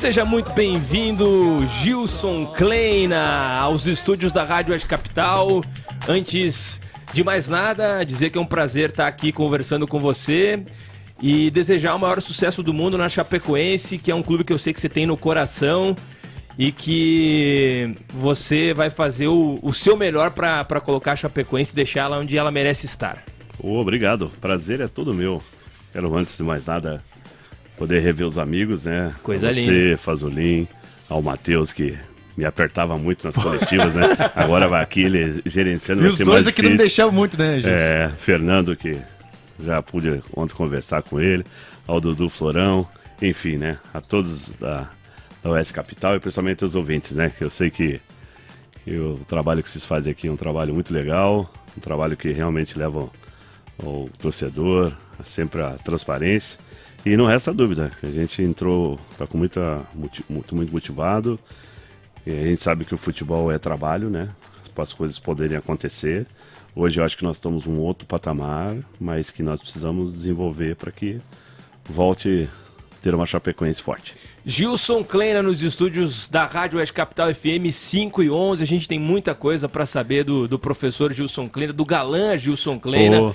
Seja muito bem-vindo, Gilson Kleina, aos estúdios da Rádio Oeste Capital. Antes de mais nada, dizer que é um prazer estar aqui conversando com você e desejar o maior sucesso do mundo na Chapecoense, que é um clube que eu sei que você tem no coração e que você vai fazer o seu melhor para colocar a Chapecoense e deixar ela onde ela merece estar. Obrigado, prazer é todo meu. Quero, antes de mais nada, poder rever os amigos, né? Coisa linda. Você, Fazolin, ao Matheus, que me apertava muito nas coletivas, né? Agora vai aqui, ele gerenciando. E os dois aqui não me deixavam muito, né, Gilson? Fernando, que já pude ontem conversar com ele, ao Dudu Florão, enfim, né? A todos da Oeste Capital e principalmente os ouvintes, né? Que eu sei que o trabalho que vocês fazem aqui é um trabalho muito legal, um trabalho que realmente leva o torcedor sempre a transparência. E não resta dúvida, a gente entrou, está com muito motivado. E a gente sabe que o futebol é trabalho, né? Para as coisas poderem acontecer. Hoje eu acho que nós estamos num outro patamar, mas que nós precisamos desenvolver para que volte a ter uma Chapecoense forte. Gilson Kleina nos estúdios da Rádio Oeste Capital FM 5 e 11. A gente tem muita coisa para saber do professor Gilson Kleina, do galã Gilson Kleina.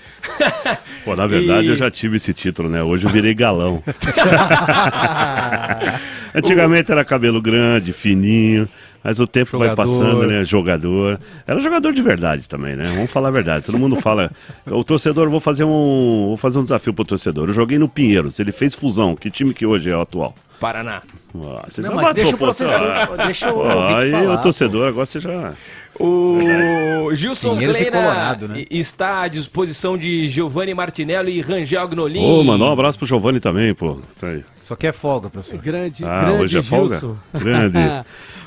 Pô, na verdade eu já tive esse título, né? Hoje eu virei galão. Antigamente era cabelo grande, fininho, mas o tempo vai passando, né? Jogador. Era jogador de verdade também, né? Vamos falar a verdade. Todo mundo fala. O torcedor, vou fazer um desafio pro torcedor. Eu joguei no Pinheiros, ele fez fusão. Que time que hoje é o atual? Paraná. Você não, já mas matou, deixa o professor, deixa o aí falar, o torcedor, agora você já... O Gilson Kleina Colorado, né? está à disposição de Giovanni Martinello e Rangel Agnolin. Mandar um abraço pro Giovanni também, pô. Tá aí. Só que é folga, professor. Grande hoje é folga? Gilson. Grande.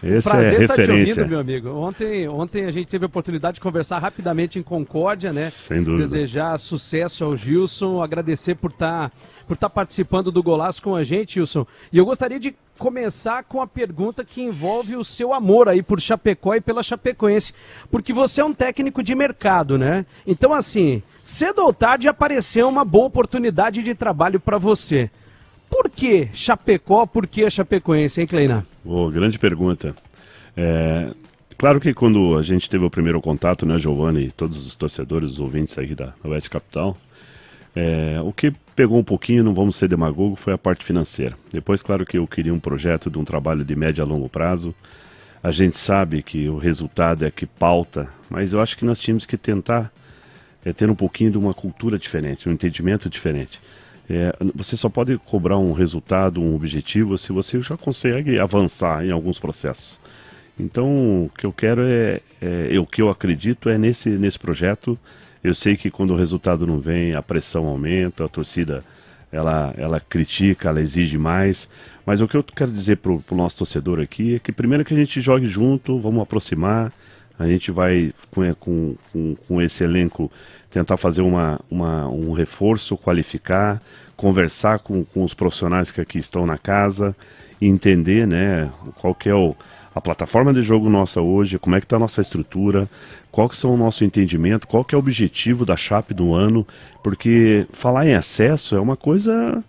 Esse prazer é referência. Estar te ouvindo, meu amigo. Ontem a gente teve a oportunidade de conversar rapidamente em Concórdia, né? Sem dúvida. Desejar sucesso ao Gilson, agradecer por estar participando do Golaço com a gente, Gilson. E eu gostaria de começar com a pergunta que envolve o seu amor aí por Chapecó e pela Chapecoense, porque você é um técnico de mercado, né? Então, assim, cedo ou tarde apareceu uma boa oportunidade de trabalho para você. Por que Chapecó, por que a Chapecoense, hein, Kleina? Grande pergunta. Claro que quando a gente teve o primeiro contato, né, Giovanni, e todos os torcedores, os ouvintes aí da Oeste Capital, o que pegou um pouquinho, não vamos ser demagogo, foi a parte financeira. Depois, claro que eu queria um projeto de um trabalho de médio a longo prazo. A gente sabe que o resultado é que pauta, mas eu acho que nós tínhamos que tentar ter um pouquinho de uma cultura diferente, um entendimento diferente. Você só pode cobrar um resultado, um objetivo, se você já consegue avançar em alguns processos. Então, o que eu quero o que eu acredito é nesse projeto. Eu sei que quando o resultado não vem, a pressão aumenta, a torcida ela critica, ela exige mais. Mas o que eu quero dizer pro nosso torcedor aqui é que primeiro que a gente jogue junto, vamos aproximar, a gente vai com esse elenco tentar fazer um reforço, qualificar, conversar com os profissionais que aqui estão na casa, entender, né, qual que é a plataforma de jogo nossa hoje, como é que está a nossa estrutura, qual que são o nosso entendimento, qual que é o objetivo da Chape do ano, porque falar em acesso é uma coisa,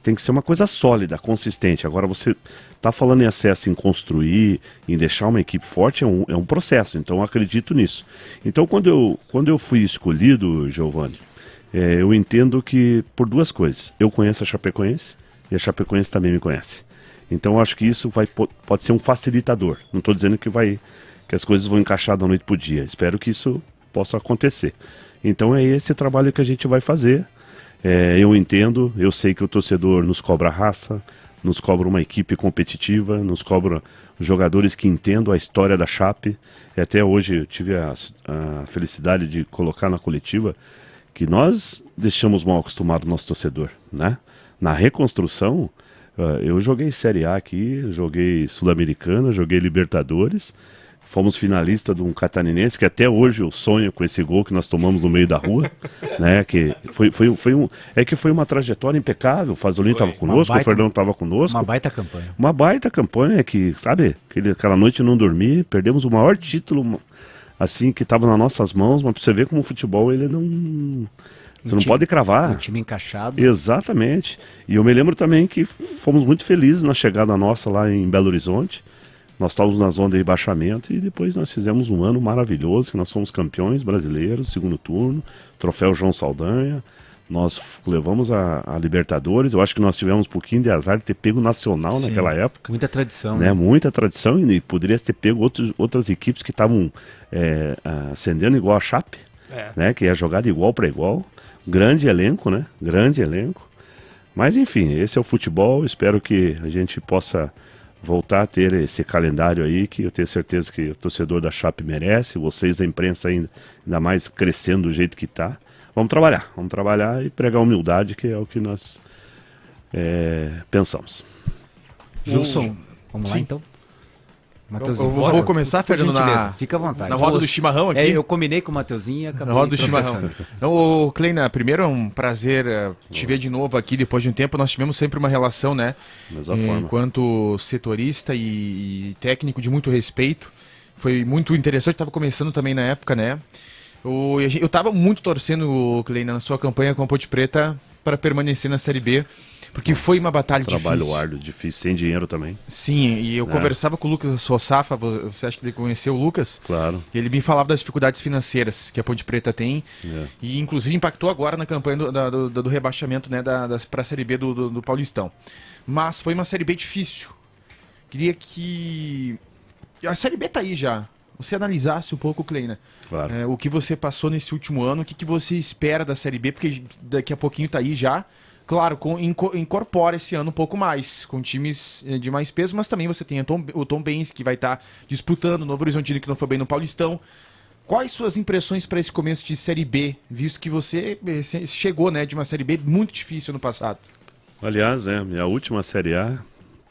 tem que ser uma coisa sólida, consistente. Agora você está falando em acesso, em construir, em deixar uma equipe forte, é um processo, então eu acredito nisso. Então quando eu fui escolhido, Giovanni, eu entendo que por duas coisas, eu conheço a Chapecoense e a Chapecoense também me conhece. Então eu acho que isso pode ser um facilitador. Não estou dizendo que as coisas vão encaixar da noite para o dia. Espero que isso possa acontecer. Então é esse trabalho que a gente vai fazer. Eu entendo, eu sei que o torcedor nos cobra raça, nos cobra uma equipe competitiva, nos cobra jogadores que entendam a história da Chape. Até hoje eu tive a felicidade de colocar na coletiva que nós deixamos mal acostumado o nosso torcedor, né? Na reconstrução, eu joguei Série A aqui, joguei Sul-Americana, joguei Libertadores, fomos finalistas de um catarinense, que até hoje eu sonho com esse gol que nós tomamos no meio da rua, né? Que foi uma trajetória impecável, o Fazolin estava conosco, o Fernando estava conosco. Uma baita campanha. Uma baita campanha que, sabe, aquela noite eu não dormi, perdemos o maior título, assim, que estava nas nossas mãos, mas pra você ver como o futebol, ele Você não pode cravar. Um time encaixado. Exatamente. E eu me lembro também que fomos muito felizes na chegada nossa lá em Belo Horizonte. Nós estávamos na zona de rebaixamento e depois nós fizemos um ano maravilhoso, que nós fomos campeões brasileiros, segundo turno, troféu João Saldanha. Nós levamos a Libertadores. Eu acho que nós tivemos um pouquinho de azar de ter pego Nacional naquela época. Muita tradição. Né? Muita tradição e poderia ter pego outras equipes que estavam ascendendo igual a Chape, né? Que é jogar de igual para igual. Grande elenco, né? Grande elenco. Mas enfim, esse é o futebol. Espero que a gente possa voltar a ter esse calendário aí, que eu tenho certeza que o torcedor da Chape merece, vocês da imprensa ainda mais crescendo do jeito que está. Vamos trabalhar e pregar humildade, que é o que nós pensamos. Gilson, vamos lá Sim. então? Eu vou começar, Fernando, fica à vontade. na roda do chimarrão aqui. Eu combinei com o Mateuzinho e acabei Na roda do chimarrão. tropeçando. Então, Kleina, primeiro é um prazer te ver de novo aqui depois de um tempo. Nós tivemos sempre uma relação, né? Mesma forma. Enquanto setorista e técnico de muito respeito. Foi muito interessante, estava começando também na época, né? Eu estava muito torcendo, Kleina, na sua campanha com a Ponte Preta para permanecer na Série B. Porque foi uma batalha Trabalho difícil. árduo, difícil, sem dinheiro também. Sim, e eu conversava com o Lucas Sossafa, você acha que ele conheceu o Lucas? Claro. E ele me falava das dificuldades financeiras que a Ponte Preta tem. E inclusive impactou agora na campanha do rebaixamento, né, para a Série B do Paulistão. Mas foi uma Série B difícil. Queria que... A Série B tá aí já. Você analisasse um pouco, Kleina, Claro. o que você passou nesse último ano, o que você espera da Série B, porque daqui a pouquinho tá aí já. Claro, incorpora esse ano um pouco mais, com times de mais peso, mas também você tem o Tombense, que vai estar disputando, o Novo Horizontino, que não foi bem no Paulistão. Quais suas impressões para esse começo de Série B, visto que você chegou, né, de uma Série B muito difícil no passado? Aliás, minha última Série A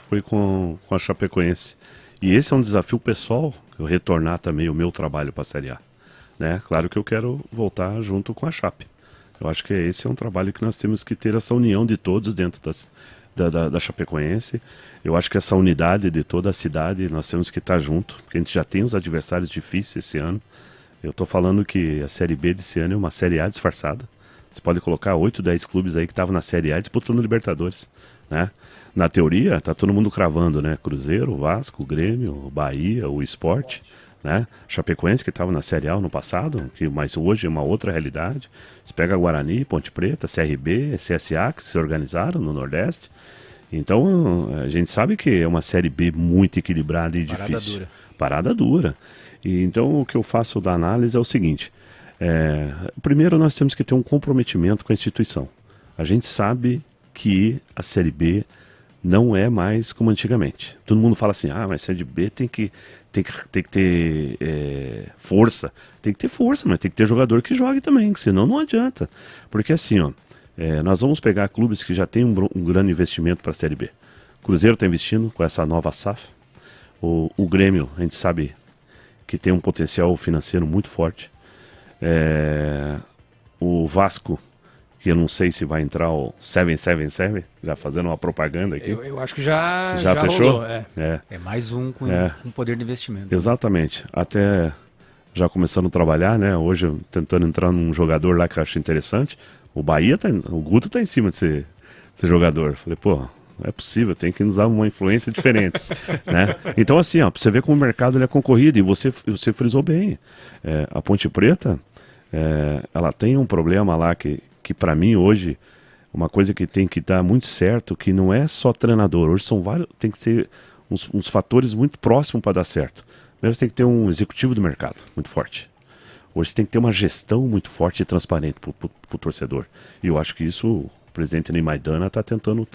foi com a Chapecoense. E esse é um desafio pessoal, eu retornar também o meu trabalho para a Série A. Né? Claro que eu quero voltar junto com a Chape. Eu acho que esse é um trabalho que nós temos que ter essa união de todos dentro da Chapecoense. Eu acho que essa unidade de toda a cidade, nós temos que estar junto, porque a gente já tem os adversários difíceis esse ano. Eu estou falando que a Série B desse ano é uma Série A disfarçada. Você pode colocar 8, 10 clubes aí que estavam na Série A disputando Libertadores, né? Na teoria, tá todo mundo cravando, né? Cruzeiro, Vasco, Grêmio, Bahia, o Sport, né? Chapecoense, que estava na Série A no passado, mas hoje é uma outra realidade. Você pega Guarani, Ponte Preta, CRB, CSA, que se organizaram no Nordeste. Então, a gente sabe que é uma Série B muito equilibrada e difícil. Parada dura. E então, o que eu faço da análise é o seguinte. Primeiro, nós temos que ter um comprometimento com a instituição. A gente sabe que a Série B não é mais como antigamente. Todo mundo fala assim, mas Série B tem que ter força. Tem que ter força, mas tem que ter jogador que jogue também, que senão não adianta. Porque assim, nós vamos pegar clubes que já têm um grande investimento para a Série B. O Cruzeiro está investindo com essa nova SAF. O Grêmio, a gente sabe que tem um potencial financeiro muito forte. O Vasco, que eu não sei se vai entrar o 777, já fazendo uma propaganda aqui. Eu acho que já fechou? Rolou, É mais um com poder de investimento. Exatamente. Até já começando a trabalhar, né? Hoje tentando entrar num jogador lá que eu acho interessante. O Guto tá em cima desse jogador. Falei, não é possível, tem que nos dar uma influência diferente. Né? Então assim, pra você ver como o mercado ele é concorrido, e você frisou bem. A Ponte Preta, ela tem um problema lá que para mim hoje, uma coisa que tem que dar muito certo, que não é só treinador, hoje são vários, tem que ser uns fatores muito próximos para dar certo. Primeiro você tem que ter um executivo do mercado muito forte. Hoje você tem que ter uma gestão muito forte e transparente para o torcedor. E eu acho que isso o presidente Ney Maidana está tentando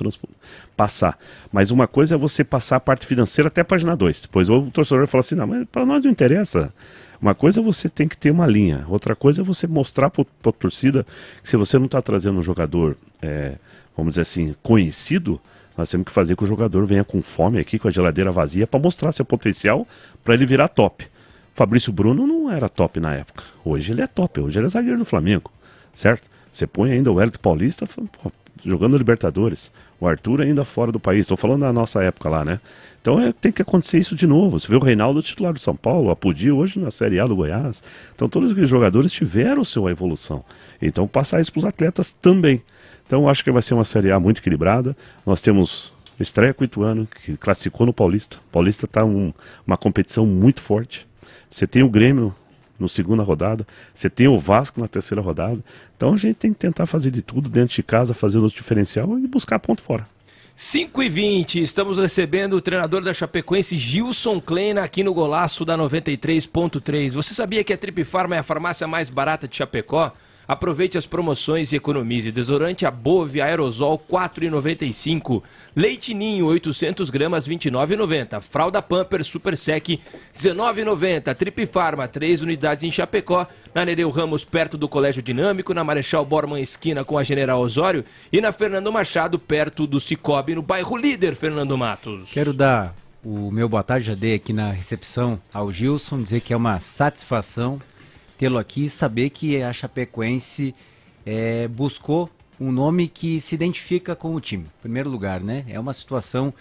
passar. Mas uma coisa é você passar a parte financeira até a página 2. Depois o torcedor fala assim, não, mas para nós não interessa. Uma coisa é você tem que ter uma linha, outra coisa é você mostrar para a torcida que se você não está trazendo um jogador, vamos dizer assim, conhecido, nós temos que fazer que o jogador venha com fome aqui, com a geladeira vazia, para mostrar seu potencial, para ele virar top. Fabrício Bruno não era top na época, hoje ele é top, hoje ele é zagueiro do Flamengo, certo? Você põe ainda o Hélio Paulista, jogando Libertadores. O Arthur ainda fora do país. Estou falando da nossa época lá, né? Então tem que acontecer isso de novo. Você vê o Reinaldo titular do São Paulo, o Apodi hoje na Série A do Goiás. Então todos aqueles jogadores tiveram sua evolução. Então passar isso para os atletas também. Então acho que vai ser uma Série A muito equilibrada. Nós temos estreia com o Ituano, que classificou no Paulista. O Paulista está uma competição muito forte. Você tem o Grêmio na segunda rodada, você tem o Vasco na terceira rodada. Então a gente tem que tentar fazer de tudo dentro de casa, fazer o nosso diferencial e buscar ponto fora. 5h20, estamos recebendo o treinador da Chapecoense, Gilson Kleina, aqui no Golaço da 93.3. Você sabia que a Trip Farma é a farmácia mais barata de Chapecó? Aproveite as promoções e economize. Desodorante Above Aerosol 4,95. Leite Ninho 800 gramas 29,90. Fralda Pampers Super Sec 19,90. Trip Farma 3 unidades em Chapecó. Na Nereu Ramos perto do Colégio Dinâmico. Na Marechal Bormann esquina com a General Osório. E na Fernando Machado perto do Cicobi no bairro Líder, Fernando Matos. Quero dar o meu boa tarde, já dei aqui na recepção ao Gilson, dizer que é uma satisfação tê-lo aqui e saber que a Chapecoense buscou um nome que se identifica com o time. Em primeiro lugar, né? É uma situação,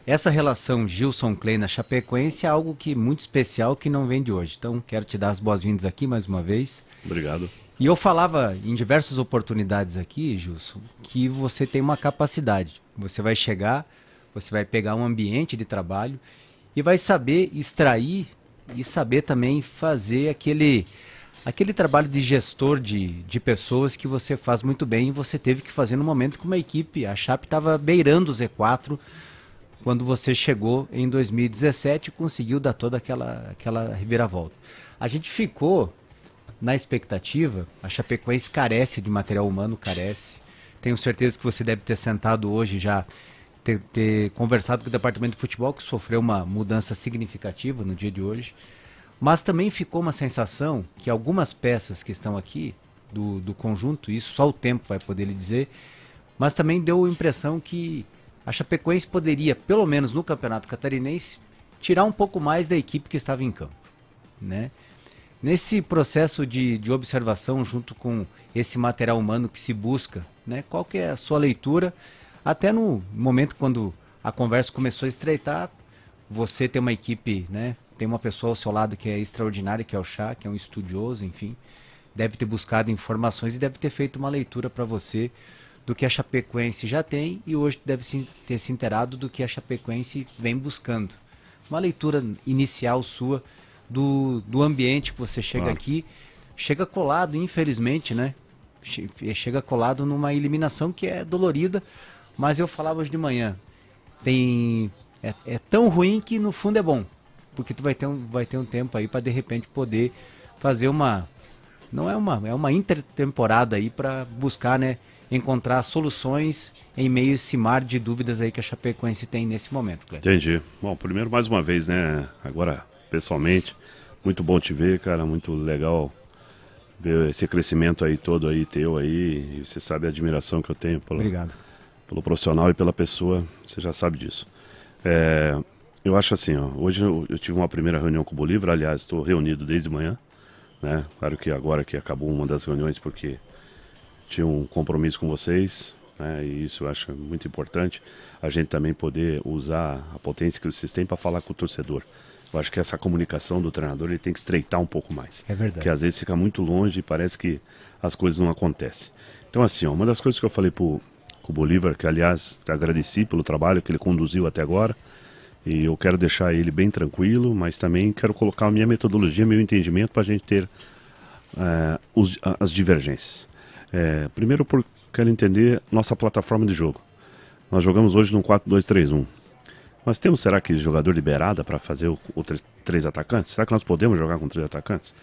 essa relação Gilson Kleina Chapecoense é algo que muito especial que não vem de hoje. Então, quero te dar as boas-vindas aqui mais uma vez. Obrigado. E eu falava em diversas oportunidades aqui, Gilson, que você tem uma capacidade. Você vai chegar, você vai pegar um ambiente de trabalho e vai saber extrair e saber também fazer aquele trabalho de gestor de pessoas que você faz muito bem e você teve que fazer no momento que uma equipe, a Chape estava beirando o Z4 quando você chegou em 2017 e conseguiu dar toda aquela reviravolta. A gente ficou na expectativa, a Chapecoense carece de material humano, carece. Tenho certeza que você deve ter sentado hoje já, ter conversado com o departamento de futebol que sofreu uma mudança significativa no dia de hoje. Mas também ficou uma sensação que algumas peças que estão aqui do conjunto, isso só o tempo vai poder lhe dizer, mas também deu a impressão que a Chapecoense poderia, pelo menos no Campeonato Catarinense, tirar um pouco mais da equipe que estava em campo, né? Nesse processo de observação, junto com esse material humano que se busca, né? Qual que é a sua leitura? Até no momento quando a conversa começou a estreitar, você tem uma equipe, né? Tem uma pessoa ao seu lado que é extraordinária, que é o Chá, que é um estudioso, enfim. Deve ter buscado informações e deve ter feito uma leitura para você do que a Chapecoense já tem e hoje deve ter se inteirado do que a Chapecoense vem buscando. Uma leitura inicial sua do ambiente que você chega aqui. Chega colado, infelizmente, né? Chega colado numa eliminação que é dolorida, mas eu falava hoje de manhã. É tão ruim que no fundo é bom. Porque tu vai ter um tempo aí para de repente poder fazer é uma intertemporada aí para buscar, né, encontrar soluções em meio a esse mar de dúvidas aí que a Chapecoense tem nesse momento, Cleber. Entendi. Bom, primeiro mais uma vez, né, agora pessoalmente, muito bom te ver, cara, muito legal ver esse crescimento aí todo aí teu aí, e você sabe a admiração que eu tenho pelo profissional e pela pessoa, você já sabe disso. Eu acho assim, ó, hoje eu tive uma primeira reunião com o Bolívar, aliás, estou reunido desde manhã, né? Claro que agora que acabou uma das reuniões porque tinha um compromisso com vocês, né? E isso eu acho muito importante, a gente também poder usar a potência que vocês têm para falar com o torcedor. Eu acho que essa comunicação do treinador ele tem que estreitar um pouco mais. É verdade. Porque às vezes fica muito longe e parece que as coisas não acontecem. Então assim, ó, uma das coisas que eu falei com o Bolívar, que aliás agradeci pelo trabalho que ele conduziu até agora, e eu quero deixar ele bem tranquilo, mas também quero colocar a minha metodologia, meu entendimento para a gente ter as divergências. Primeiro, quero entender nossa plataforma de jogo. Nós jogamos hoje num 4-2-3-1. Nós temos, será que, jogador liberado para fazer o 3 atacantes? Será que nós podemos jogar com 3 atacantes?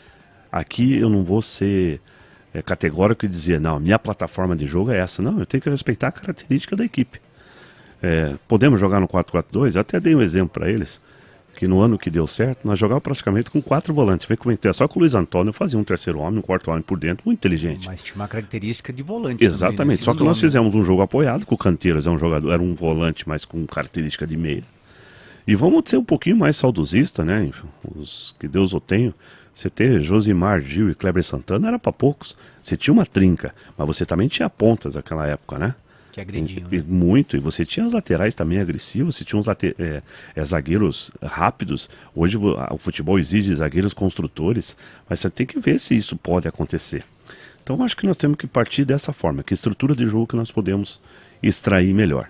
Aqui eu não vou ser categórico e dizer, não, minha plataforma de jogo é essa. Não, eu tenho que respeitar a característica da equipe. Podemos jogar no 4-4-2? Até dei um exemplo para eles, que no ano que deu certo, nós jogávamos praticamente com 4 volantes. Vê como é, só que o Luiz Antônio fazia um terceiro homem, um quarto homem por dentro, muito inteligente. Mas tinha uma característica de volante. Exatamente, também, né? Só que nós fizemos um jogo apoiado, com o Canteiros era um volante, mas com característica de meia. E vamos ser um pouquinho mais saudosista, né? Os que Deus o tenha. Você ter Josimar, Gil e Kleber Santana era para poucos. Você tinha uma trinca, mas você também tinha pontas naquela época, né? Que agrediam, E né? muito, e você tinha os laterais também agressivos, você tinha uns zagueiros rápidos. Hoje o futebol exige zagueiros construtores, mas você tem que ver se isso pode acontecer. Então acho que nós temos que partir dessa forma, que estrutura de jogo que nós podemos extrair melhor.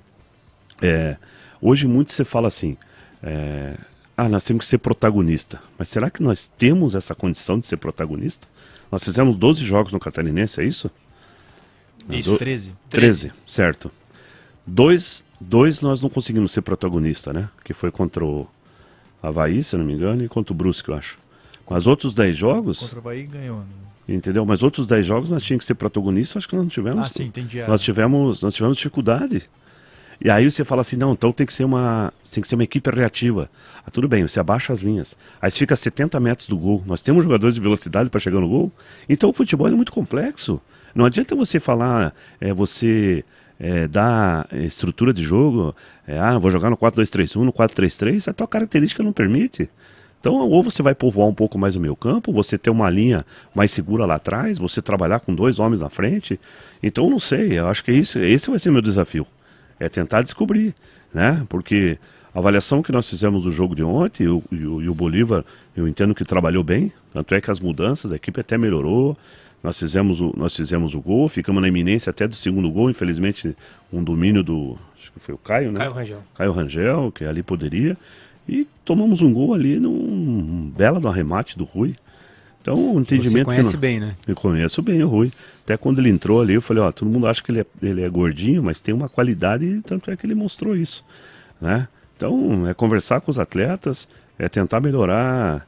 Hoje muito se fala assim, nós temos que ser protagonista, mas será que nós temos essa condição de ser protagonista? Nós fizemos 12 jogos no Catarinense, é isso? Isso. 13, certo. Dois nós não conseguimos ser protagonista, né? Que foi contra o Avaí, se eu não me engano, e contra o Brusque, eu acho. Mas outros 10 jogos... Contra o Bahia ganhou, né? Entendeu? Mas outros 10 jogos nós tínhamos que ser protagonista, acho que nós não tivemos. Ah, sim, entendi. Nós tivemos dificuldade. E aí você fala assim, não, então tem que ser uma equipe reativa. Tudo bem, você abaixa as linhas. Aí você fica a 70 metros do gol. Nós temos jogadores de velocidade para chegar no gol. Então o futebol é muito complexo. Não adianta você falar, dar estrutura de jogo, vou jogar no 4-2-3-1, no 4-3-3, a tua característica não permite. Então, ou você vai povoar um pouco mais o meio campo, você ter uma linha mais segura lá atrás, você trabalhar com 2 homens na frente. Então, não sei, eu acho que esse vai ser o meu desafio. É tentar descobrir, né? Porque a avaliação que nós fizemos do jogo de ontem, e o Bolívar, eu entendo que trabalhou bem, tanto é que as mudanças, a equipe até melhorou. Nós fizemos o gol, ficamos na iminência até do segundo gol, infelizmente um domínio acho que foi o Caio, né? Caio Rangel, que ali poderia, e tomamos um gol ali num belo do arremate do Rui. Então o entendimento... Você conhece bem, né? Eu conheço bem o Rui. Até quando ele entrou ali, eu falei, todo mundo acha que ele é gordinho, mas tem uma qualidade, e tanto é que ele mostrou isso, né? Então é conversar com os atletas, é tentar melhorar...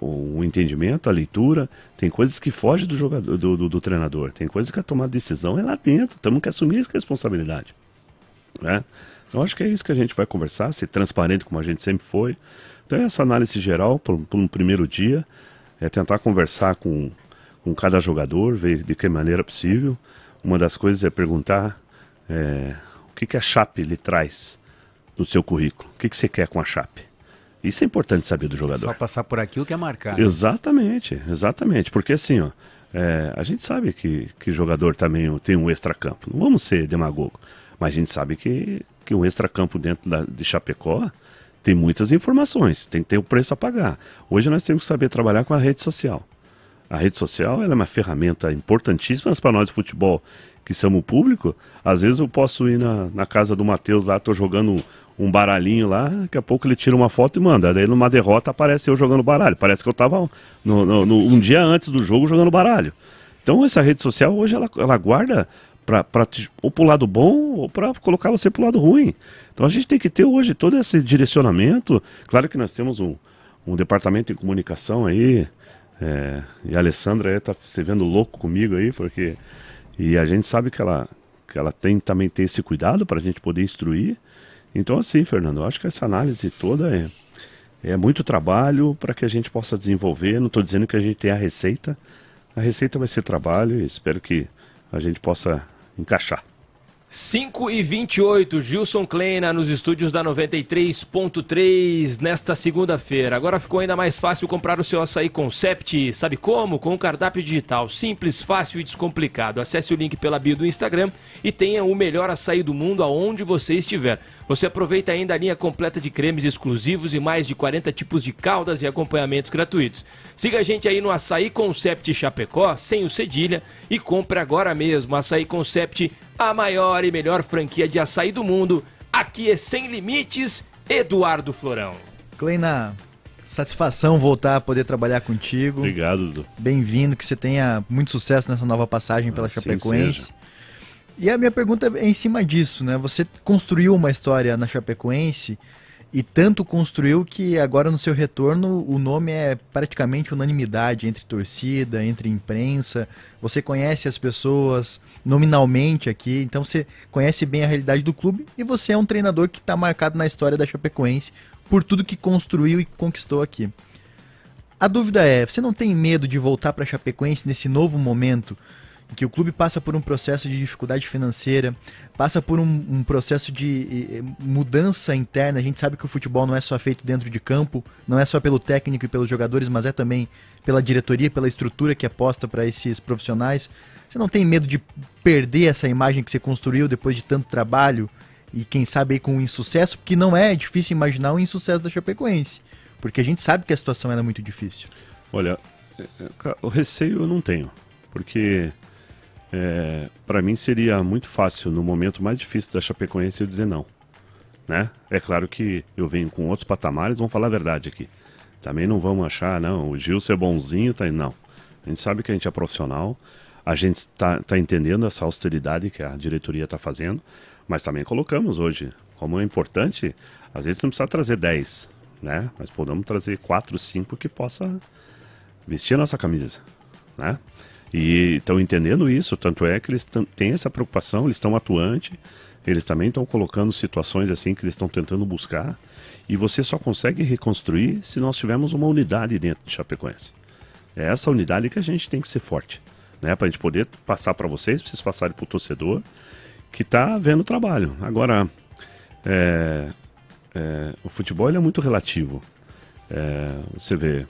o entendimento, a leitura. Tem coisas que fogem do jogador, do treinador. Tem coisas que a tomar decisão é lá dentro. Temos que assumir essa responsabilidade, né? Então acho que é isso que a gente vai conversar, ser transparente como a gente sempre foi. Então essa análise geral por um primeiro dia, é tentar conversar com cada jogador, ver de que maneira possível. Uma das coisas é perguntar o que a Chape lhe traz no seu currículo, o que você quer com a Chape. Isso é importante saber do jogador. Só passar por aqui o que é marcar. Né? Exatamente, porque assim, a gente sabe que jogador também tem um extracampo. Não vamos ser demagogo, mas a gente sabe que um extracampo dentro de Chapecó tem muitas informações, tem que ter o preço a pagar. Hoje nós temos que saber trabalhar com a rede social. A rede social ela é uma ferramenta importantíssima para nós do futebol, que somos público. Às vezes eu posso ir na casa do Matheus lá, estou jogando um baralhinho lá, daqui a pouco ele tira uma foto e manda. Daí numa derrota aparece eu jogando baralho. Parece que eu estava um dia antes do jogo jogando baralho. Então essa rede social hoje ela guarda ou para o lado bom ou para colocar você para o lado ruim. Então a gente tem que ter hoje todo esse direcionamento. Claro que nós temos um departamento de comunicação aí, e a Alessandra está se vendo louco comigo aí, porque... E a gente sabe que ela também tem esse cuidado para a gente poder instruir. Então assim, Fernando, eu acho que essa análise toda é muito trabalho para que a gente possa desenvolver. Não estou dizendo que a gente tem a receita vai ser trabalho e espero que a gente possa encaixar. 5h28, Gilson Kleina nos estúdios da 93.3 nesta segunda-feira. Agora ficou ainda mais fácil comprar o seu açaí Concept. Sabe como? Com um cardápio digital simples, fácil e descomplicado. Acesse o link pela bio do Instagram e tenha o melhor açaí do mundo aonde você estiver. Você aproveita ainda a linha completa de cremes exclusivos e mais de 40 tipos de caldas e acompanhamentos gratuitos. Siga a gente aí no Açaí Concept Chapecó, sem o cedilha, e compre agora mesmo. Açaí Concept, a maior e melhor franquia de açaí do mundo. Aqui é sem limites, Eduardo Florão. Kleina, satisfação voltar a poder trabalhar contigo. Obrigado, Dudu. Bem-vindo, que você tenha muito sucesso nessa nova passagem pela Chapecoense. E a minha pergunta é em cima disso, né? Você construiu uma história na Chapecoense e tanto construiu que agora no seu retorno o nome é praticamente unanimidade entre torcida, entre imprensa. Você conhece as pessoas nominalmente aqui, então você conhece bem a realidade do clube e você é um treinador que está marcado na história da Chapecoense por tudo que construiu e conquistou aqui. A dúvida é, você não tem medo de voltar para a Chapecoense nesse novo momento que o clube passa por um processo de dificuldade financeira, passa por um processo de mudança interna. A gente sabe que o futebol não é só feito dentro de campo, não é só pelo técnico e pelos jogadores, mas é também pela diretoria, pela estrutura que é posta para esses profissionais. Você não tem medo de perder essa imagem que você construiu depois de tanto trabalho e quem sabe aí com um insucesso? Porque não é difícil imaginar um insucesso da Chapecoense, porque a gente sabe que a situação era muito difícil. Olha, o receio eu não tenho, porque para mim seria muito fácil no momento mais difícil da Chapecoense eu dizer não, né? É claro que eu venho com outros patamares, vamos falar a verdade aqui. Também não vamos achar, não, o Gilson é bonzinho, tá? Não. A gente sabe que a gente é profissional, a gente está entendendo essa austeridade que a diretoria está fazendo, mas também colocamos hoje, como é importante, às vezes não precisa trazer 10, né? Mas podemos trazer 4, 5 que possa vestir a nossa camisa, né? E estão entendendo isso, tanto é que eles têm essa preocupação, eles estão atuantes, eles também estão colocando situações assim que eles estão tentando buscar, e você só consegue reconstruir se nós tivermos uma unidade dentro de Chapecoense. É essa unidade que a gente tem que ser forte, né? Para a gente poder passar para vocês passarem para o torcedor que está vendo o trabalho. Agora, o futebol ele é muito relativo. Você vê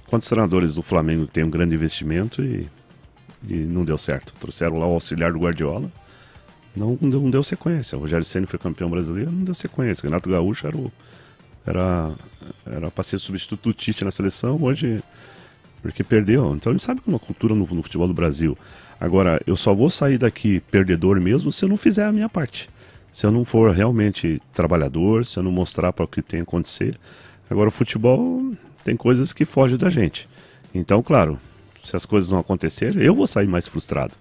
quantos treinadores do Flamengo têm um grande investimento e não deu certo. Trouxeram lá o auxiliar do Guardiola, não deu sequência. O Rogério Ceni foi campeão brasileiro, não deu sequência. O Renato Gaúcho era para ser substituto do Tite na seleção, hoje porque perdeu. Então a gente sabe que é uma cultura no futebol do Brasil. Agora, eu só vou sair daqui perdedor mesmo se eu não fizer a minha parte. Se eu não for realmente trabalhador, se eu não mostrar para o que tem que acontecer. Agora, o futebol tem coisas que fogem da gente. Então, claro, se as coisas não acontecerem, eu vou sair mais frustrado.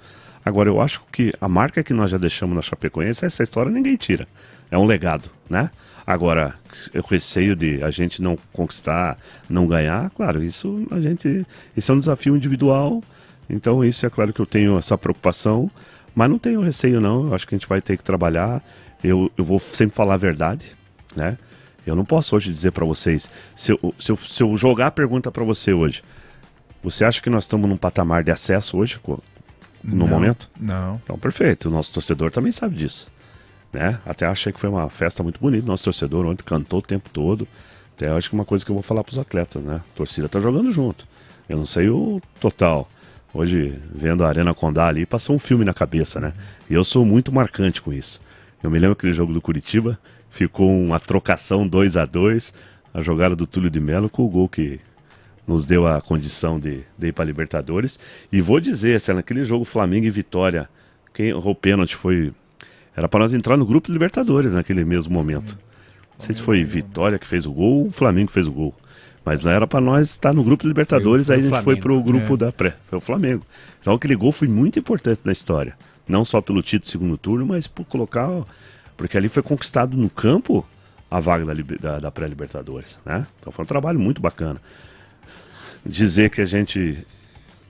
Agora, eu acho que a marca que nós já deixamos na Chapecoense, essa história ninguém tira. É um legado, né? Agora, o receio de a gente não conquistar, não ganhar, claro, isso é um desafio individual. Então, isso é claro que eu tenho essa preocupação, mas não tenho receio não. Eu acho que a gente vai ter que trabalhar. Eu vou sempre falar a verdade, né? Eu não posso hoje dizer para vocês, se eu jogar a pergunta para você hoje, você acha que nós estamos num patamar de acesso hoje, no momento? Não. Então, perfeito. O nosso torcedor também sabe disso, né? Até achei que foi uma festa muito bonita. Nosso torcedor ontem cantou o tempo todo. Até acho que é uma coisa que eu vou falar para os atletas, né? A torcida tá jogando junto. Eu não sei o total. Hoje, vendo a Arena Condá ali, passou um filme na cabeça, né? E eu sou muito marcante com isso. Eu me lembro aquele jogo do Curitiba, ficou uma trocação 2-2, a jogada do Túlio de Melo com o gol que nos deu a condição de ir para a Libertadores. E vou dizer, se naquele jogo Flamengo e Vitória, quem errou o pênalti foi... Era para nós entrar no grupo de Libertadores naquele mesmo momento. Não sei se foi Vitória que fez o gol ou o Flamengo que fez o gol. Mas não era para nós estar no grupo de Libertadores, aí a gente foi pro grupo da pré. Foi o Flamengo. Então aquele gol foi muito importante na história. Não só pelo título do segundo turno, mas por colocar... Porque ali foi conquistado no campo a vaga da pré-Libertadores, né? Então foi um trabalho muito bacana. Dizer que a gente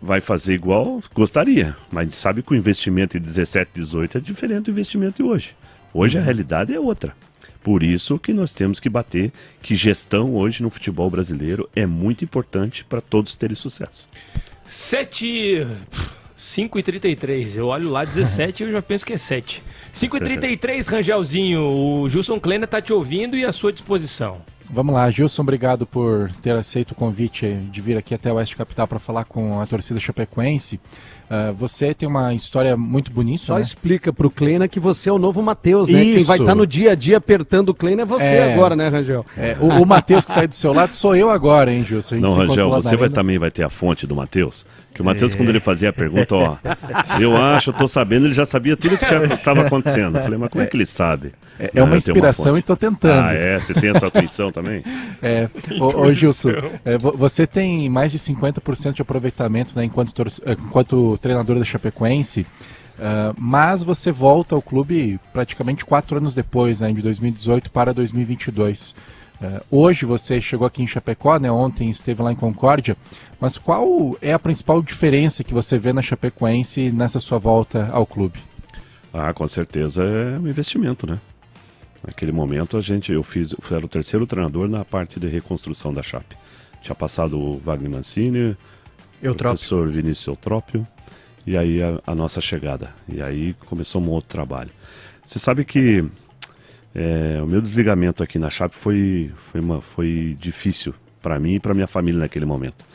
vai fazer igual, gostaria. Mas a gente sabe que o investimento de 17, 18 é diferente do investimento de hoje. Hoje a realidade é outra. Por isso que nós temos que bater que gestão hoje no futebol brasileiro é muito importante para todos terem sucesso. 5h33, eu olho lá 17 e eu já penso que é 7. 5h33, Rangelzinho, o Gilson Kleina está te ouvindo e à sua disposição. Vamos lá, Gilson, obrigado por ter aceito o convite de vir aqui até o Oeste Capital para falar com a torcida chapecoense. Você tem uma história muito bonita. Só explica pro Kleina que você é o novo Matheus, né? Quem vai estar no dia a dia apertando o Kleina é você agora, né, Rangel? O Matheus que sai do seu lado sou eu agora, hein, Gilson? Não, Rangel, você também vai ter a fonte do Matheus? Que o Matheus, quando ele fazia a pergunta, eu tô sabendo, ele já sabia tudo que estava acontecendo. Eu falei, mas como é que ele sabe? É uma inspiração e tô tentando. Você tem essa intuição também? Ô Gilson, você tem mais de 50% de aproveitamento, né, enquanto treinador da Chapecoense, mas você volta ao clube praticamente 4 anos depois, né, de 2018 para 2022. Hoje você chegou aqui em Chapecó, né, ontem esteve lá em Concórdia, mas qual é a principal diferença que você vê na Chapecoense nessa sua volta ao clube? Com certeza é um investimento, né? Naquele momento eu era o terceiro treinador na parte de reconstrução da Chape. Tinha passado o Wagner Mancini, o professor Vinícius Eutrópio, e aí a nossa chegada. E aí começou um outro trabalho. Você sabe que o meu desligamento aqui na Chape foi difícil para mim e para minha família naquele momento.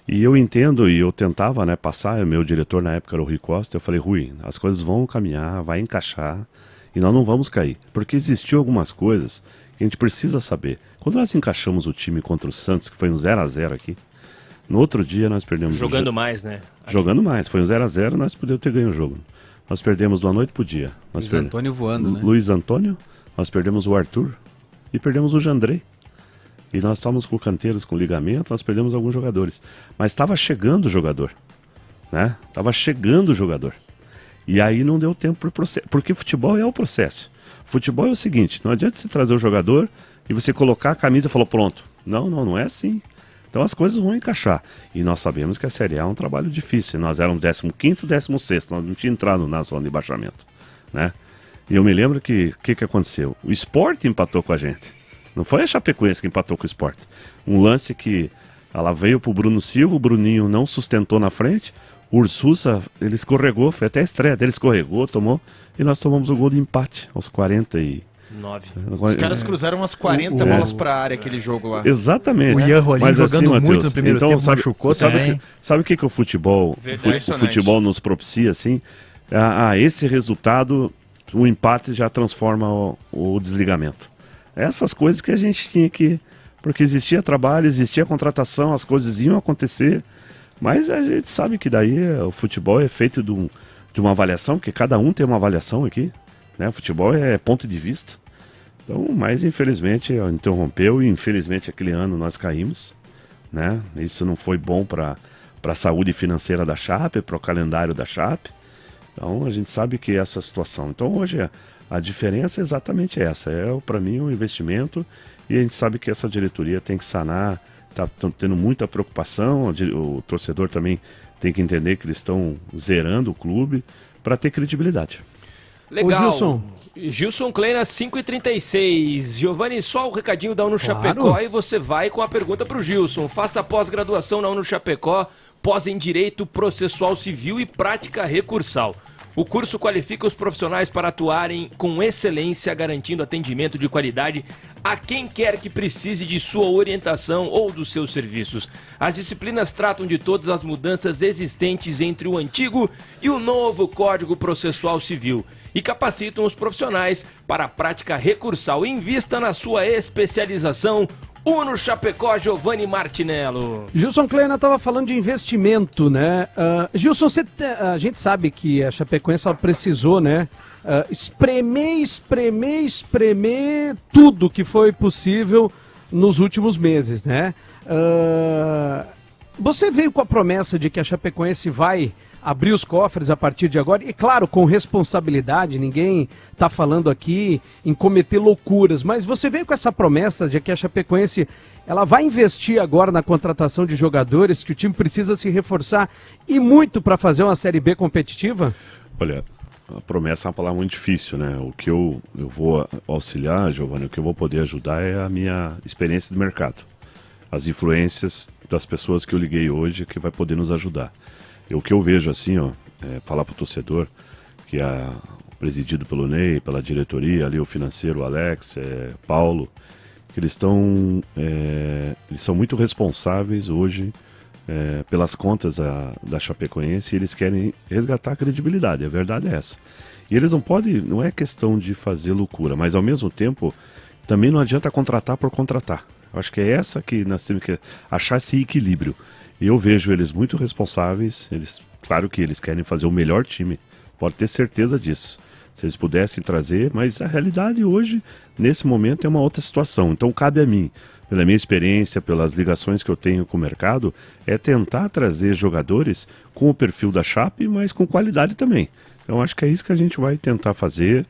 E eu entendo, e eu tentava, né, passar, o meu diretor na época era o Rui Costa, eu falei, Rui, as coisas vão caminhar, vai encaixar, e nós não vamos cair. Porque existiu algumas coisas que a gente precisa saber. Quando nós encaixamos o time contra o Santos, que foi um 0-0 aqui, no outro dia nós perdemos... Jogando mais, né? Jogando mais, foi um 0-0, nós podíamos ter ganho o jogo. Nós perdemos da noite pro dia. Luiz Antônio voando, né? Luiz Antônio, nós perdemos o Arthur e perdemos o Jandrei. E nós estávamos com canteiros, com ligamento, nós perdemos alguns jogadores. Mas estava chegando o jogador, né? Estava chegando o jogador. E aí não deu tempo para o processo, porque futebol é o processo. Futebol é o seguinte, não adianta você trazer o jogador e você colocar a camisa e falar, pronto. Não é assim. Então as coisas vão encaixar. E nós sabemos que a Série A é um trabalho difícil. Nós éramos 15º, 16º, nós não tínhamos entrado na zona de baixamento, né? E eu me lembro que o que aconteceu? O Sport empatou com a gente. Não foi a Chapecoense que empatou com o Sport. Um lance que ela veio pro Bruno Silva, o Bruninho não sustentou na frente, o Ursusa, ele escorregou, foi até a estreia dele, escorregou, tomou, e nós tomamos o gol de empate aos 49. Os caras cruzaram umas 40 bolas pra área aquele jogo lá. Exatamente. O Ian Rolim jogando assim, muito Matheus, no primeiro então, tempo, machucou também. Sabe o que o futebol, o futebol nos propicia, assim? Esse resultado, o empate já transforma o desligamento. Essas coisas que a gente tinha que... Porque existia trabalho, existia contratação, as coisas iam acontecer, mas a gente sabe que daí o futebol é feito de uma avaliação, porque cada um tem uma avaliação aqui, né? O futebol é ponto de vista. Então, mas infelizmente interrompeu e infelizmente aquele ano nós caímos, né? Isso não foi bom para a saúde financeira da Chape, para o calendário da Chape. Então a gente sabe que é essa situação. Então hoje a diferença é exatamente essa, para mim um investimento, e a gente sabe que essa diretoria tem que sanar, está tendo muita preocupação, o torcedor também tem que entender que eles estão zerando o clube para ter credibilidade. Legal. Ô, Gilson Kleina, 5h36. Giovanni, só o recadinho da Uno Chapecó e você vai com a pergunta para o Gilson. Faça pós-graduação na Uno Chapecó, pós em Direito Processual Civil e Prática Recursal. O curso qualifica os profissionais para atuarem com excelência, garantindo atendimento de qualidade a quem quer que precise de sua orientação ou dos seus serviços. As disciplinas tratam de todas as mudanças existentes entre o antigo e o novo Código Processual Civil e capacitam os profissionais para a prática recursal. Invista na sua especialização. Uno Chapecó, Giovanni Martinello. Gilson Kleina estava falando de investimento, né? Gilson, a gente sabe que a Chapecoense precisou, né? Espremer tudo que foi possível nos últimos meses, né? Você veio com a promessa de que a Chapecoense vai abrir os cofres a partir de agora, e claro, com responsabilidade, ninguém está falando aqui em cometer loucuras, mas você veio com essa promessa de que a Chapecoense ela vai investir agora na contratação de jogadores, que o time precisa se reforçar e muito para fazer uma Série B competitiva? Olha, a promessa é uma palavra muito difícil, né? O que eu vou auxiliar, Giovanni, o que eu vou poder ajudar é a minha experiência de mercado, as influências das pessoas que eu liguei hoje que vai poder nos ajudar. O que eu vejo assim, falar para o torcedor, que é presidido pelo Ney, pela diretoria, ali o financeiro, o Alex, Paulo, que eles são muito responsáveis hoje pelas contas da Chapecoense, e eles querem resgatar a credibilidade, a verdade é essa. E eles não é questão de fazer loucura, mas ao mesmo tempo também não adianta contratar por contratar. Eu acho que é essa que nós temos que achar esse equilíbrio. Eu vejo eles muito responsáveis, claro que eles querem fazer o melhor time, pode ter certeza disso, se eles pudessem trazer, mas a realidade hoje, nesse momento, é uma outra situação. Então cabe a mim, pela minha experiência, pelas ligações que eu tenho com o mercado, é tentar trazer jogadores com o perfil da Chape, mas com qualidade também. Então acho que é isso que a gente vai tentar fazer,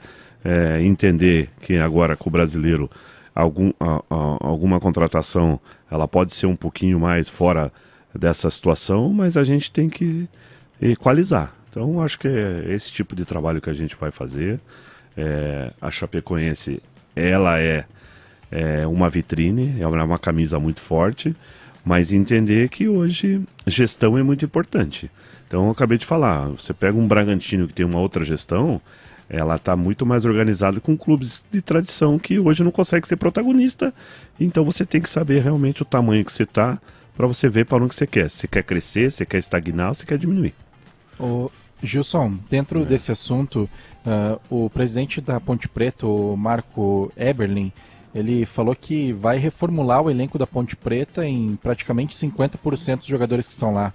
entender que agora com o brasileiro, alguma contratação, ela pode ser um pouquinho mais fora dessa situação, mas a gente tem que equalizar. Então acho que é esse tipo de trabalho que a gente vai fazer. A Chapecoense, ela é uma vitrine, é uma camisa muito forte, mas entender que hoje gestão é muito importante. Então, eu acabei de falar, você pega um Bragantino que tem uma outra gestão, ela está muito mais organizada com clubes de tradição que hoje não consegue ser protagonista. Então, você tem que saber realmente o tamanho que você está para você ver para onde você quer. Se quer crescer, se quer estagnar ou se quer diminuir. Ô, Gilson, dentro desse assunto, o presidente da Ponte Preta, o Marco Eberlin, ele falou que vai reformular o elenco da Ponte Preta em praticamente 50% dos jogadores que estão lá.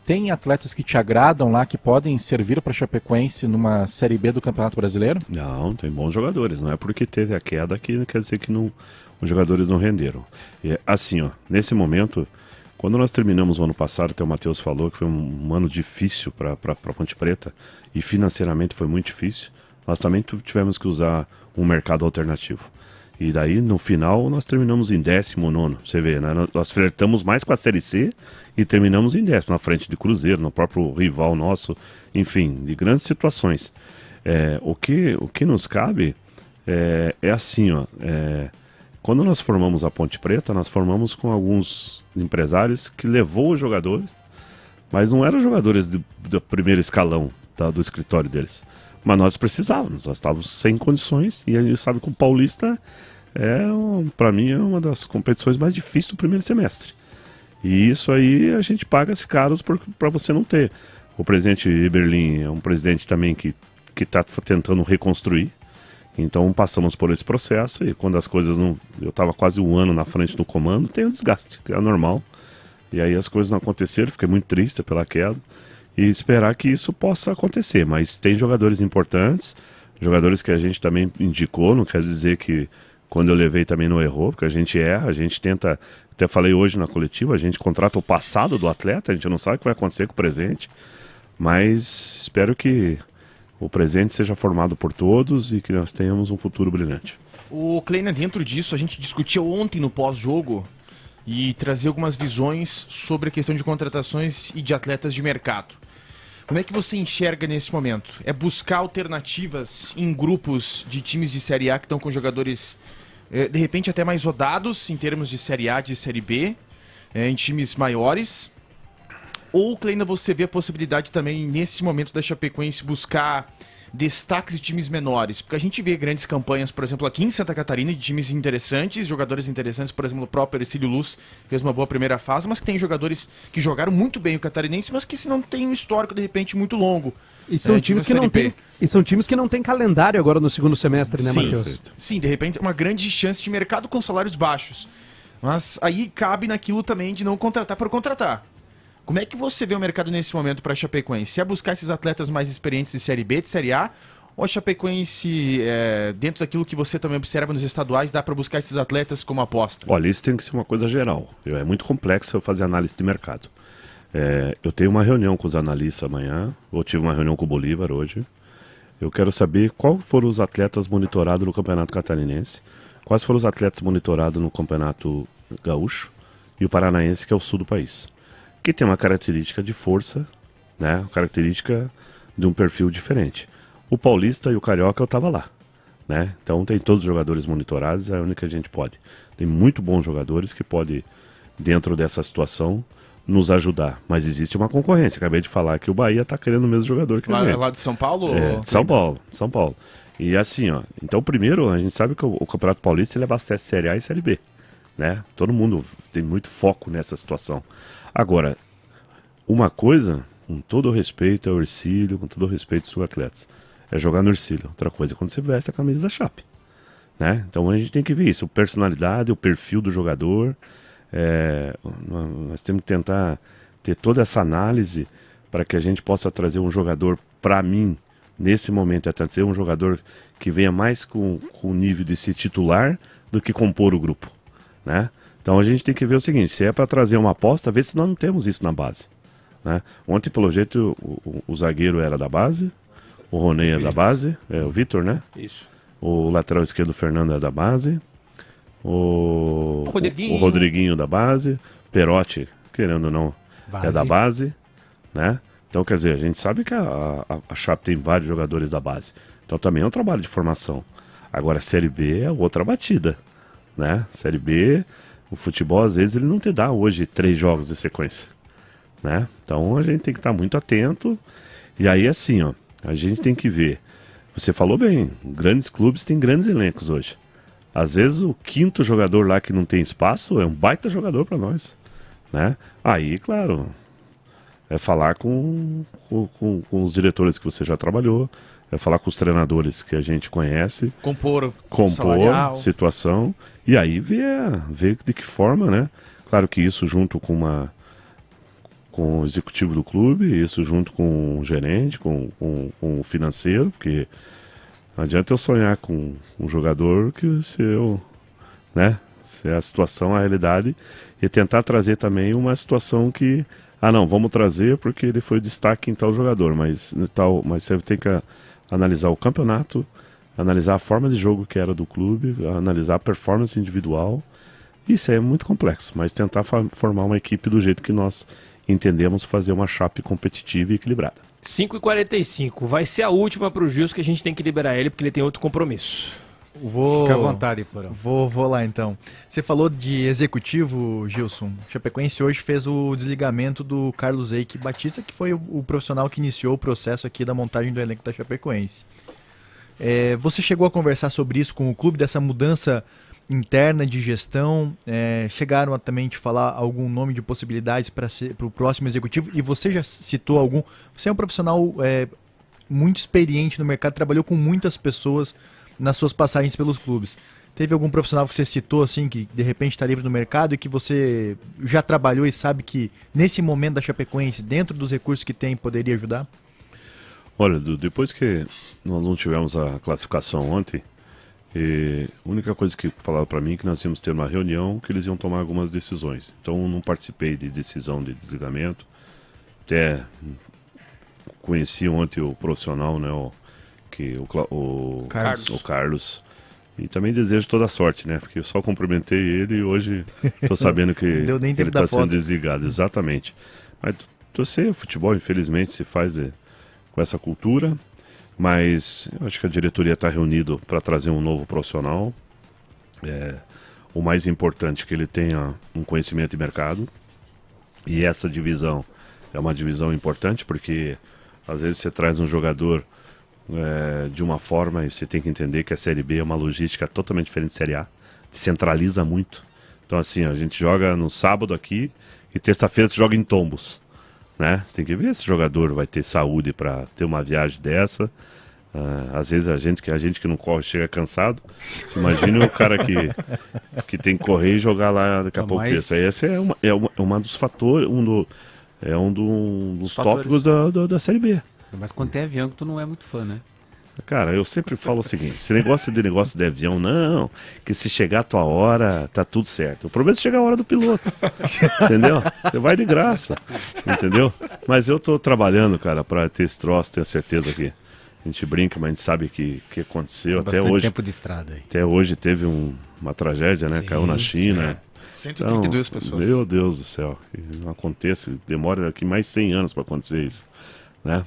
Tem atletas que te agradam lá, que podem servir para a Chapecoense numa Série B do Campeonato Brasileiro? Não, tem bons jogadores. Não é porque teve a queda que não quer dizer que não, os jogadores não renderam. E, assim, nesse momento, quando nós terminamos o ano passado, até o Matheus falou que foi um ano difícil para a Ponte Preta e financeiramente foi muito difícil, nós também tivemos que usar um mercado alternativo. E daí, no final, nós terminamos em 19º. Você vê, né? Nós flertamos mais com a Série C e terminamos em 10º, na frente de Cruzeiro, no próprio rival nosso, enfim, de grandes situações. O que nos cabe é assim, quando nós formamos a Ponte Preta, nós formamos com alguns empresários que levou os jogadores, mas não eram jogadores do primeiro escalão do escritório deles. Mas nós precisávamos, nós estávamos sem condições, e a gente sabe que o Paulista para mim, é uma das competições mais difíceis do primeiro semestre. E isso aí a gente paga-se caros para você não ter. O presidente Eberlin é um presidente também que está tentando reconstruir. Então passamos por esse processo e quando as coisas não... Eu estava quase um ano na frente do comando, tem um desgaste, que é normal. E aí as coisas não aconteceram, fiquei muito triste pela queda. E esperar que isso possa acontecer. Mas tem jogadores importantes, jogadores que a gente também indicou, não quer dizer que quando eu levei também não errou, porque a gente erra, a gente tenta, até falei hoje na coletiva, a gente contrata o passado do atleta, a gente não sabe o que vai acontecer com o presente, mas espero que o presente seja formado por todos e que nós tenhamos um futuro brilhante. O Kleina, dentro disso, a gente discutiu ontem no pós-jogo e trazer algumas visões sobre a questão de contratações e de atletas de mercado. Como é que você enxerga nesse momento? É buscar alternativas em grupos de times de Série A que estão com jogadores, de repente, até mais rodados em termos de Série A, de Série B, em times maiores? Ou, Kleina, você vê a possibilidade também, nesse momento da Chapecoense, buscar destaques de times menores? Porque a gente vê grandes campanhas, por exemplo, aqui em Santa Catarina, de times interessantes, jogadores interessantes, por exemplo, o próprio Ercílio Luz fez uma boa primeira fase, mas que tem jogadores que jogaram muito bem o catarinense, mas que se não tem um histórico, de repente, muito longo. E são times que não tem, e são times que não tem calendário agora no segundo semestre, né, Matheus? Sim, de repente, uma grande chance de mercado com salários baixos. Mas aí cabe naquilo também de não contratar por contratar. Como é que você vê o mercado nesse momento para a Chapecoense? Se é buscar esses atletas mais experientes de Série B, de Série A, ou a Chapecoense, dentro daquilo que você também observa nos estaduais, dá para buscar esses atletas como aposta? Olha, isso tem que ser uma coisa geral. É muito complexo eu fazer análise de mercado. Eu tenho uma reunião com os analistas amanhã, ou tive uma reunião com o Bolívar hoje. Eu quero saber quais foram os atletas monitorados no Campeonato Catarinense, quais foram os atletas monitorados no Campeonato Gaúcho e o Paranaense, que é o sul do país. Que tem uma característica de força, né? Uma característica de um perfil diferente. O Paulista e o Carioca eu estava lá, né? Então tem todos os jogadores monitorados, é a única que a gente pode. Tem muito bons jogadores que podem, dentro dessa situação, nos ajudar. Mas existe uma concorrência. Acabei de falar que o Bahia está querendo o mesmo jogador que a gente. Lá de São Paulo? São Paulo. E assim, então primeiro a gente sabe que o Campeonato Paulista ele abastece Série A e Série B, né? Todo mundo tem muito foco nessa situação. Agora, uma coisa, com todo o respeito ao Ercílio, com todo o respeito aos atletas, é jogar no Ercílio. Outra coisa é quando você veste a camisa da Chape, né? Então a gente tem que ver isso, a personalidade, o perfil do jogador. Nós temos que tentar ter toda essa análise para que a gente possa trazer um jogador, para mim, nesse momento, é trazer um jogador que venha mais com o nível de ser titular do que compor o grupo, né? Então a gente tem que ver o seguinte, se é para trazer uma aposta, ver se nós não temos isso na base, né? Ontem, pelo jeito, o zagueiro era da base, o Roney é da base, o Vitor, né? Isso. O lateral esquerdo, o Fernando, é da base, o Rodriguinho da base, Perotti, querendo ou não, é da base, né? Então, quer dizer, a gente sabe que a Chape tem vários jogadores da base, então também é um trabalho de formação. Agora, a Série B é outra batida, né? Série B... O futebol, às vezes, ele não te dá hoje 3 jogos de sequência, né? Então a gente tem que estar muito atento. E aí assim, ó, a gente tem que ver. Você falou bem, grandes clubes têm grandes elencos hoje. Às vezes o quinto jogador lá que não tem espaço é um baita jogador para nós, né? Aí, claro, é falar com os diretores que você já trabalhou, é falar com os treinadores que a gente conhece, compor salarial, situação, e aí ver de que forma, né? Claro que isso junto com o executivo do clube, isso junto com o gerente, com o financeiro, porque não adianta eu sonhar com um jogador que se a situação, a realidade, e tentar trazer também uma situação que, não, vamos trazer porque ele foi destaque em tal jogador, mas você tem que analisar o campeonato, analisar a forma de jogo que era do clube, analisar a performance individual. Isso é muito complexo, mas tentar formar uma equipe do jeito que nós entendemos fazer uma chape competitiva e equilibrada. 5h45, vai ser a última para o Gilson, que a gente tem que liberar ele porque ele tem outro compromisso. Fica à vontade, Florão. Vou lá então. Você falou de executivo, Gilson. Chapecoense hoje fez o desligamento do Carlos Eike Batista, que foi o profissional que iniciou o processo aqui da montagem do elenco da Chapecoense. Você chegou a conversar sobre isso com o clube, dessa mudança interna de gestão? Chegaram a também te falar algum nome de possibilidades para o próximo executivo? E você já citou algum? Você é um profissional muito experiente no mercado, trabalhou com muitas pessoas nas suas passagens pelos clubes. Teve algum profissional que você citou, assim, que de repente está livre no mercado e que você já trabalhou e sabe que nesse momento da Chapecoense, dentro dos recursos que tem, poderia ajudar? Olha, depois que nós não tivemos a classificação ontem, a única coisa que falaram para mim é que nós íamos ter uma reunião que eles iam tomar algumas decisões. Então eu não participei de decisão de desligamento. Até conheci ontem o profissional, né, o Carlos. E também desejo toda a sorte, né? Porque eu só cumprimentei ele e hoje estou sabendo que ele está sendo desligado. Exatamente. Mas torcer futebol, infelizmente, se faz com essa cultura. Mas eu acho que a diretoria está reunida para trazer um novo profissional. O mais importante é que ele tenha um conhecimento de mercado. E essa divisão é uma divisão importante, porque às vezes você traz um jogador de uma forma, e você tem que entender que a Série B é uma logística totalmente diferente da Série A, centraliza muito. Então assim, a gente joga no sábado aqui e terça-feira você joga em Tombos, né? Você tem que ver se o jogador vai ter saúde para ter uma viagem dessa. Às vezes a gente que não corre chega cansado. Se imagina o cara que tem que correr e jogar lá daqui a pouco. Esse é uma dos fatores, um dos tópicos da Série B. Mas quando tem avião que tu não é muito fã, né? Cara, eu sempre falo o seguinte, esse negócio de avião, não, que se chegar a tua hora, tá tudo certo. O problema é se chegar a hora do piloto, entendeu? Você vai de graça, entendeu? Mas eu tô trabalhando, cara, pra ter esse troço, tenho certeza que a gente brinca, mas a gente sabe que aconteceu. Tem bastante tempo de estrada aí. Até hoje teve uma tragédia, né? Sim, caiu na China. 132 pessoas. Meu Deus do céu, que não aconteça, demora aqui mais 100 anos para acontecer isso, né?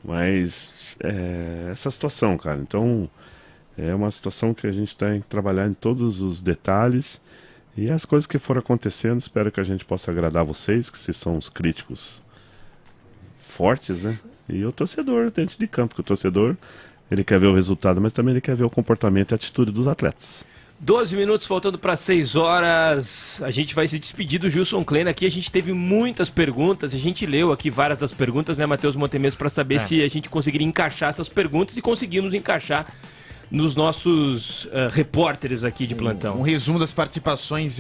Mas essa situação, cara, então é uma situação que a gente tem que trabalhar em todos os detalhes e as coisas que foram acontecendo, espero que a gente possa agradar vocês, que vocês são os críticos fortes, né? E o torcedor dentro de campo, porque o torcedor, ele quer ver o resultado, mas também ele quer ver o comportamento e a atitude dos atletas. 12 minutos faltando para 6 horas, a gente vai se despedir do Gilson Kleina aqui, a gente teve muitas perguntas, a gente leu aqui várias das perguntas, né, Matheus Montemesco, para saber se a gente conseguiria encaixar essas perguntas e conseguimos encaixar nos nossos repórteres aqui de plantão. Um resumo das participações,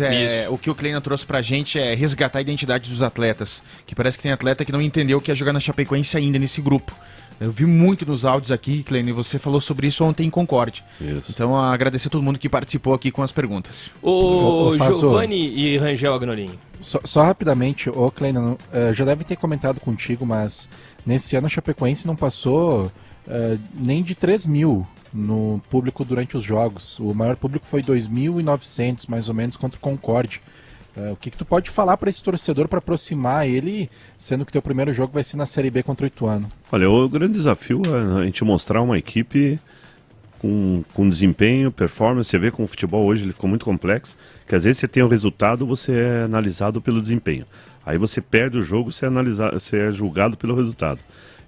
o que o Kleina trouxe pra gente é resgatar a identidade dos atletas, que parece que tem atleta que não entendeu o que é jogar na Chapecoense ainda nesse grupo. Eu vi muito nos áudios aqui, Kleina, e você falou sobre isso ontem em Concorde. Isso. Então, agradecer a todo mundo que participou aqui com as perguntas. O Giovanni e Rangel Agnolim. Só rapidamente, Kleina, já deve ter comentado contigo, mas nesse ano a Chapecoense não passou nem de 3 mil no público durante os jogos. O maior público foi 2.900, mais ou menos, contra o Concorde. O que tu pode falar para esse torcedor para aproximar ele, sendo que teu primeiro jogo vai ser na Série B contra o Ituano? Olha, o grande desafio é a gente mostrar uma equipe com desempenho, performance. Você vê com o futebol hoje ele ficou muito complexo, que às vezes você tem o resultado, você é analisado pelo desempenho. Aí você perde o jogo, você é julgado pelo resultado.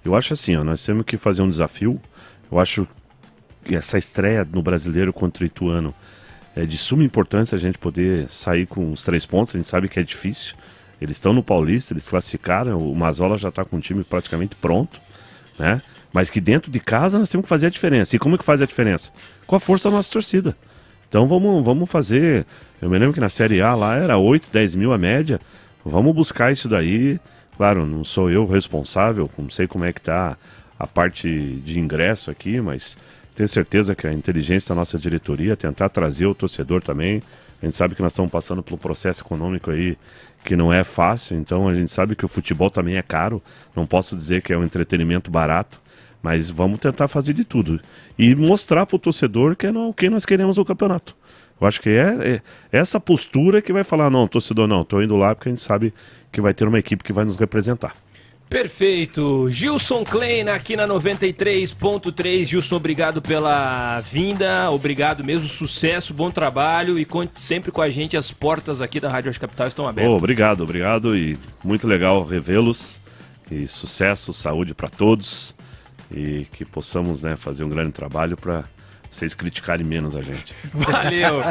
Eu acho assim, ó, nós temos que fazer um desafio. Eu acho que essa estreia no Brasileiro contra o Ituano é de suma importância a gente poder sair com os 3 pontos. A gente sabe que é difícil. Eles estão no Paulista, eles classificaram, o Mazzola já está com o time praticamente pronto, né? Mas que dentro de casa nós temos que fazer a diferença. E como é que faz a diferença? Com a força da nossa torcida. Então vamos fazer... Eu me lembro que na Série A lá era 8, 10 mil a média. Vamos buscar isso daí. Claro, não sou eu o responsável, não sei como é que está a parte de ingresso aqui, mas tenho certeza que a inteligência da nossa diretoria tentar trazer o torcedor também. A gente sabe que nós estamos passando por um processo econômico aí que não é fácil, então a gente sabe que o futebol também é caro. Não posso dizer que é um entretenimento barato, mas vamos tentar fazer de tudo e mostrar para o torcedor que é quem nós queremos no campeonato. Eu acho que é essa postura que vai falar, não, torcedor, não, estou indo lá porque a gente sabe que vai ter uma equipe que vai nos representar. Perfeito. Gilson Kleina aqui na 93.3. Gilson, obrigado pela vinda, obrigado mesmo, sucesso, bom trabalho e conte sempre com a gente, as portas aqui da Rádio Capital estão abertas. Obrigado e muito legal revê-los e sucesso, saúde para todos e que possamos, né, fazer um grande trabalho para vocês criticarem menos a gente. Valeu!